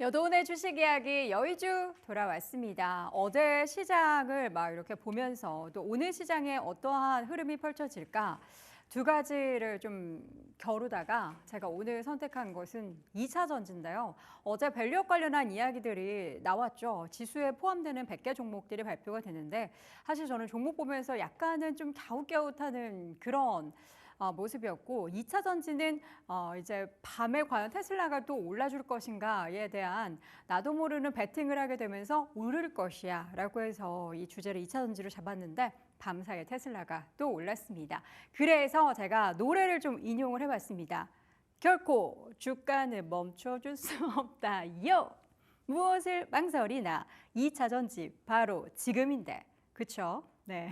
여돈의 주식 이야기 여의주 돌아왔습니다. 어제 시장을 막 이렇게 보면서 또 오늘 시장에 어떠한 흐름이 펼쳐질까 두 가지를 좀 겨루다가 제가 오늘 선택한 것은 2차 전지인데요. 어제 밸류업 관련한 이야기들이 나왔죠. 지수에 포함되는 100개 종목들이 발표가 되는데 사실 저는 종목 보면서 약간은 좀 갸웃갸웃하는 그런 모습이었고 2차 전지는 이제 밤에 과연 테슬라가 또 올라줄 것인가에 대한 나도 모르는 베팅을 하게 되면서 오를 것이야 라고 해서 이 주제를 2차 전지로 잡았는데 밤사이에 테슬라가 또 올랐습니다. 그래서 제가 노래를 좀 인용을 해봤습니다. 결코 주가는 멈춰줄 수 없다요. 무엇을 망설이나 2차 전지 바로 지금인데. 그쵸? 네.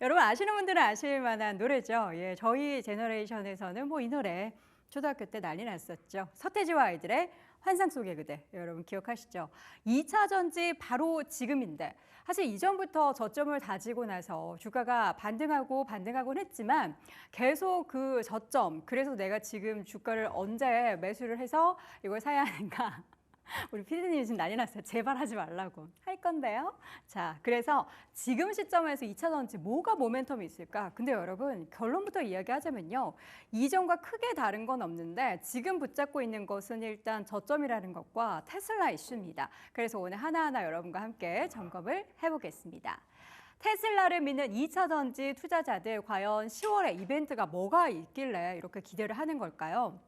여러분 아시는 분들은 아실 만한 노래죠. 예, 저희 제너레이션에서는 뭐 이 노래 초등학교 때 난리 났었죠. 서태지와 아이들의 환상 속의 그대. 여러분 기억하시죠? 2차 전지 바로 지금인데 사실 이전부터 저점을 다지고 나서 주가가 반등하곤 했지만 계속 그 저점, 그래서 내가 지금 주가를 언제 매수를 해서 이걸 사야 하는가. 우리 피디님이 지금 난리 났어요. 제발 하지 말라고. 할 건데요. 자, 그래서 지금 시점에서 2차 전지 뭐가 모멘텀이 있을까? 근데 여러분 결론부터 이야기하자면요. 이전과 크게 다른 건 없는데 지금 붙잡고 있는 것은 일단 저점이라는 것과 테슬라 이슈입니다. 그래서 오늘 하나하나 여러분과 함께 점검을 해보겠습니다. 테슬라를 믿는 2차 전지 투자자들 과연 10월에 이벤트가 뭐가 있길래 이렇게 기대를 하는 걸까요?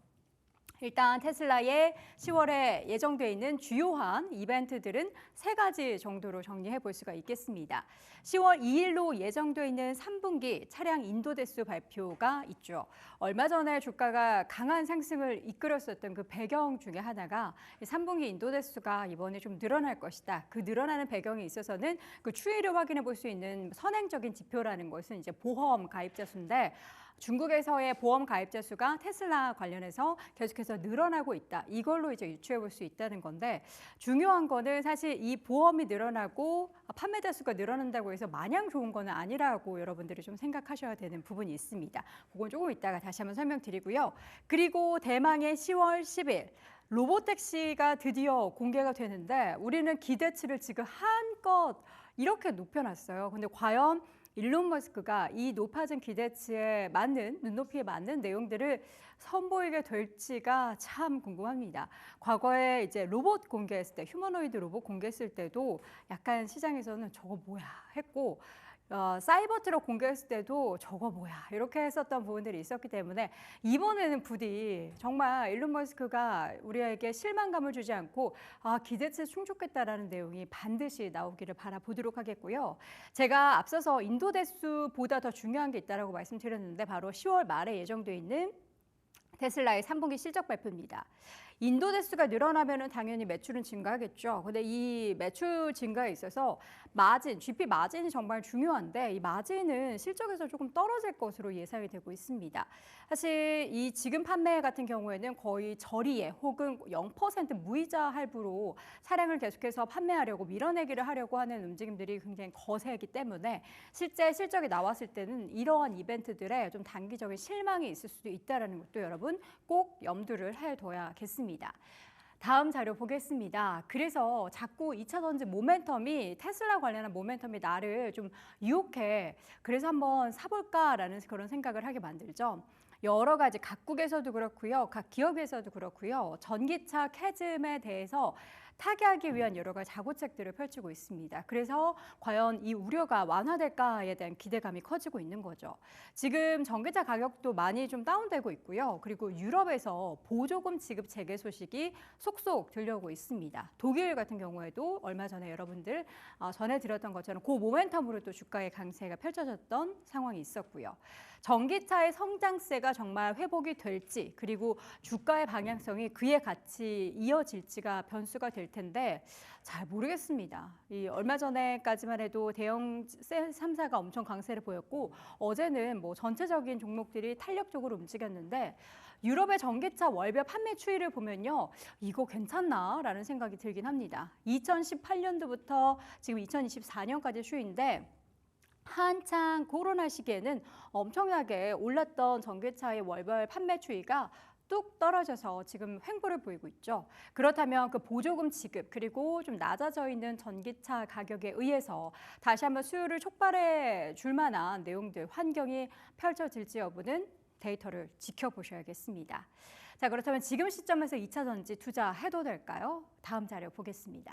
일단 테슬라의 10월에 예정되어 있는 주요한 이벤트들은 세 가지 정도로 정리해 볼 수가 있겠습니다. 10월 2일로 예정되어 있는 3분기 차량 인도 대수 발표가 있죠. 얼마 전에 주가가 강한 상승을 이끌었었던 그 배경 중에 하나가 3분기 인도 대수가 이번에 좀 늘어날 것이다. 그 늘어나는 배경에 있어서는 그 추이를 확인해 볼 수 있는 선행적인 지표라는 것은 이제 보험 가입자 수인데 중국에서의 보험 가입자 수가 테슬라 관련해서 계속해서 늘어나고 있다. 이걸로 이제 유추해 볼 수 있다는 건데 중요한 거는 사실 이 보험이 늘어나고 판매자 수가 늘어난다고 해서 마냥 좋은 거는 아니라고 여러분들이 좀 생각하셔야 되는 부분이 있습니다. 그건 조금 이따가 다시 한번 설명드리고요. 그리고 대망의 10월 10일 로보택시가 드디어 공개가 되는데 우리는 기대치를 지금 한껏 이렇게 높여놨어요. 근데 과연 일론 머스크가 이 높아진 기대치에 맞는 눈높이에 맞는 내용들을 선보이게 될지가 참 궁금합니다. 과거에 이제 로봇 공개했을 때, 휴머노이드 로봇 공개했을 때도 약간 시장에서는 저거 뭐야 했고 사이버트럭 공개했을 때도 저거 뭐야 이렇게 했었던 부분들이 있었기 때문에 이번에는 부디 정말 일론 머스크가 우리에게 실망감을 주지 않고 기대치에 충족했다라는 내용이 반드시 나오기를 바라보도록 하겠고요. 제가 앞서서 인도 대수보다 더 중요한 게 있다고 말씀드렸는데 바로 10월 말에 예정돼 있는 테슬라의 3분기 실적 발표입니다. 인도 대수가 늘어나면 당연히 매출은 증가하겠죠. 근데 이 매출 증가에 있어서 마진, GP 마진이 정말 중요한데 이 마진은 실적에서 조금 떨어질 것으로 예상이 되고 있습니다. 사실 이 지금 판매 같은 경우에는 거의 저리에 혹은 0% 무이자 할부로 차량을 계속해서 판매하려고 밀어내기를 하려고 하는 움직임들이 굉장히 거세기 때문에 실제 실적이 나왔을 때는 이러한 이벤트들에 좀 단기적인 실망이 있을 수도 있다는 것도 여러분 꼭 염두를 해둬야겠습니다. 다음 자료 보겠습니다. 그래서 자꾸 2차 전지 모멘텀이 테슬라 관련한 모멘텀이 나를 좀 유혹해. 그래서 한번 사볼까라는 그런 생각을 하게 만들죠. 여러 가지 각국에서도 그렇고요. 각 기업에서도 그렇고요. 전기차 캐즘에 대해서 타개하기 위한 여러 가지 자구책들을 펼치고 있습니다. 그래서 과연 이 우려가 완화될까에 대한 기대감이 커지고 있는 거죠. 지금 전기차 가격도 많이 좀 다운되고 있고요. 그리고 유럽에서 보조금 지급 재개 소식이 속속 들려오고 있습니다. 독일 같은 경우에도 얼마 전에 여러분들 전해드렸던 것처럼 그 모멘텀으로 또 주가의 강세가 펼쳐졌던 상황이 있었고요. 전기차의 성장세가 정말 회복이 될지 그리고 주가의 방향성이 그에 같이 이어질지가 변수가 될 텐데 잘 모르겠습니다. 이 얼마 전에까지만 해도 대형 3사가 엄청 강세를 보였고 어제는 뭐 전체적인 종목들이 탄력적으로 움직였는데 유럽의 전기차 월별 판매 추이를 보면요. 이거 괜찮나라는 생각이 들긴 합니다. 2018년도부터 지금 2024년까지 추이인데 한창 코로나 시기에는 엄청나게 올랐던 전기차의 월별 판매 추이가 뚝 떨어져서 지금 횡보를 보이고 있죠. 그렇다면 그 보조금 지급 그리고 좀 낮아져 있는 전기차 가격에 의해서 다시 한번 수요를 촉발해 줄 만한 내용들, 환경이 펼쳐질지 여부는 데이터를 지켜보셔야겠습니다. 자, 그렇다면 지금 시점에서 2차 전지 투자해도 될까요? 다음 자료 보겠습니다.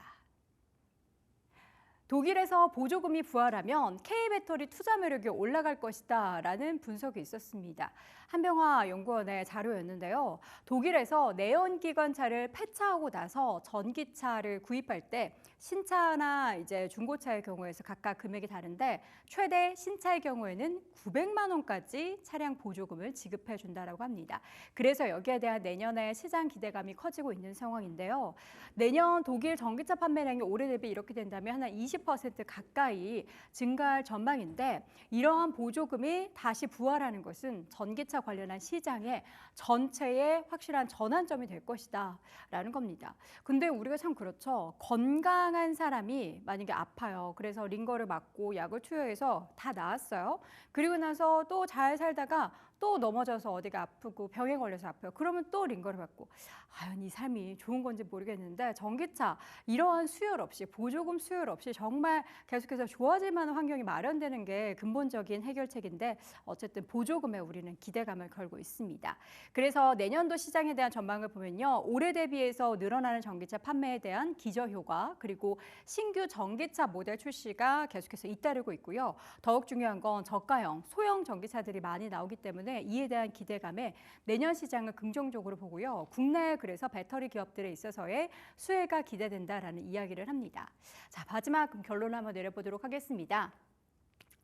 독일에서 보조금이 부활하면 K배터리 투자 매력이 올라갈 것이다 라는 분석이 있었습니다. 한병화 연구원의 자료였는데요. 독일에서 내연기관차를 폐차하고 나서 전기차를 구입할 때 신차나 이제 중고차의 경우에서 각각 금액이 다른데 최대 신차의 경우에는 900만 원까지 차량 보조금을 지급해 준다라고 합니다. 그래서 여기에 대한 내년의 시장 기대감이 커지고 있는 상황인데요. 내년 독일 전기차 판매량이 올해 대비 이렇게 된다면 한 20% 가까이 증가할 전망인데 이러한 보조금이 다시 부활하는 것은 전기차 관련한 시장의 전체의 확실한 전환점이 될 것이다 라는 겁니다. 근데 우리가 참 그렇죠. 건강한 사람이 만약에 아파요. 그래서 링거를 맞고 약을 투여해서 다 나았어요. 그리고 나서 또 잘 살다가 또 넘어져서 어디가 아프고 병에 걸려서 아파요. 그러면 또 링거를 받고 과연 이 삶이 좋은 건지 모르겠는데 전기차 이러한 수요를 없이 보조금 수요를 없이 정말 계속해서 좋아질 만한 환경이 마련되는 게 근본적인 해결책인데 어쨌든 보조금에 우리는 기대감을 걸고 있습니다. 그래서 내년도 시장에 대한 전망을 보면요. 올해 대비해서 늘어나는 전기차 판매에 대한 기저효과 그리고 신규 전기차 모델 출시가 계속해서 잇따르고 있고요. 더욱 중요한 건 저가형, 소형 전기차들이 많이 나오기 때문에 이에 대한 기대감에 내년 시장을 긍정적으로 보고요. 국내에 그래서 배터리 기업들에 있어서의 수혜가 기대된다라는 이야기를 합니다. 자, 마지막 결론을 한번 내려보도록 하겠습니다.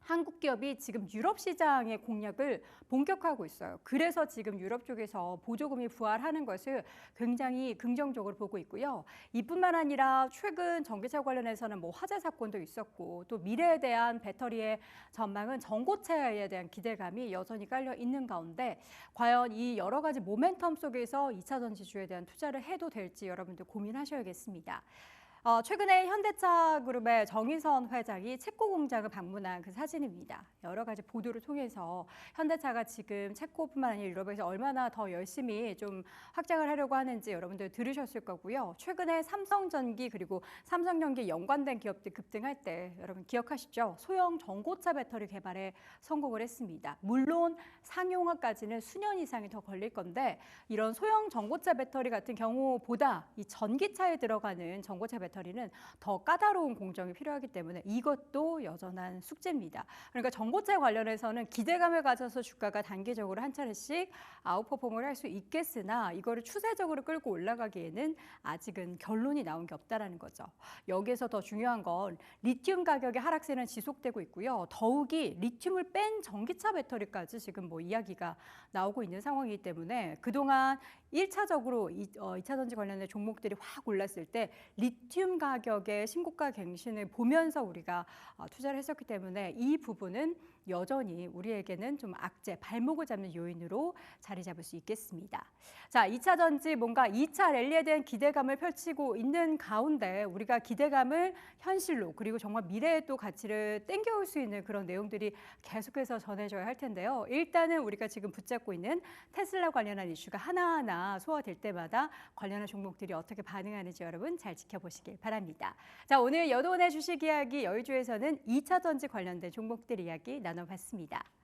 한국 기업이 지금 유럽 시장의 공략을 본격화하고 있어요. 그래서 지금 유럽 쪽에서 보조금이 부활하는 것을 굉장히 긍정적으로 보고 있고요. 이뿐만 아니라 최근 전기차 관련해서는 뭐 화재 사건도 있었고 또 미래에 대한 배터리의 전망은 전고체에 대한 기대감이 여전히 깔려 있는 가운데 과연 이 여러 가지 모멘텀 속에서 2차 전지주에 대한 투자를 해도 될지 여러분들 고민하셔야겠습니다. 최근에 현대차 그룹의 정의선 회장이 체코 공장을 방문한 그 사진입니다. 여러 가지 보도를 통해서 현대차가 지금 체코뿐만 아니라 유럽에서 얼마나 더 열심히 좀 확장을 하려고 하는지 여러분들 들으셨을 거고요. 최근에 삼성전기 그리고 삼성전기 연관된 기업들 급등할 때 여러분 기억하시죠? 소형 전고차 배터리 개발에 성공을 했습니다. 물론 상용화까지는 수년 이상이 더 걸릴 건데 이런 소형 전고차 배터리 같은 경우보다 이 전기차에 들어가는 전고차 배터리는 더 까다로운 공정이 필요하기 때문에 이것도 여전한 숙제입니다. 그러니까 전고차 관련해서는 기대감을 가져서 주가가 단기적으로 한 차례씩 아웃퍼폼을 할 수 있겠으나 이거를 추세적으로 끌고 올라가기에는 아직은 결론이 나온 게 없다라는 거죠. 여기에서 더 중요한 건 리튬 가격의 하락세는 지속되고 있고요. 더욱이 리튬을 뺀 전기차 배터리까지 지금 뭐 이야기가 나오고 있는 상황이기 때문에 그동안 1차적으로 2차 전지 관련된 종목들이 확 올랐을 때 리튬 가격의 신고가 갱신을 보면서 우리가 투자를 했었기 때문에 이 부분은 여전히 우리에게는 좀 악재, 발목을 잡는 요인으로 자리 잡을 수 있겠습니다. 자, 2차 전지 뭔가 2차 랠리에 대한 기대감을 펼치고 있는 가운데 우리가 기대감을 현실로 그리고 정말 미래의 또 가치를 땡겨올 수 있는 그런 내용들이 계속해서 전해져야 할 텐데요. 일단은 우리가 지금 붙잡고 있는 테슬라 관련한 이슈가 하나하나 소화될 때마다 관련한 종목들이 어떻게 반응하는지 여러분 잘 지켜보시길 바랍니다. 자, 오늘 여도원의 주식 이야기 여의주에서는 2차 전지 관련된 종목들 이야기 나눠봤습니다.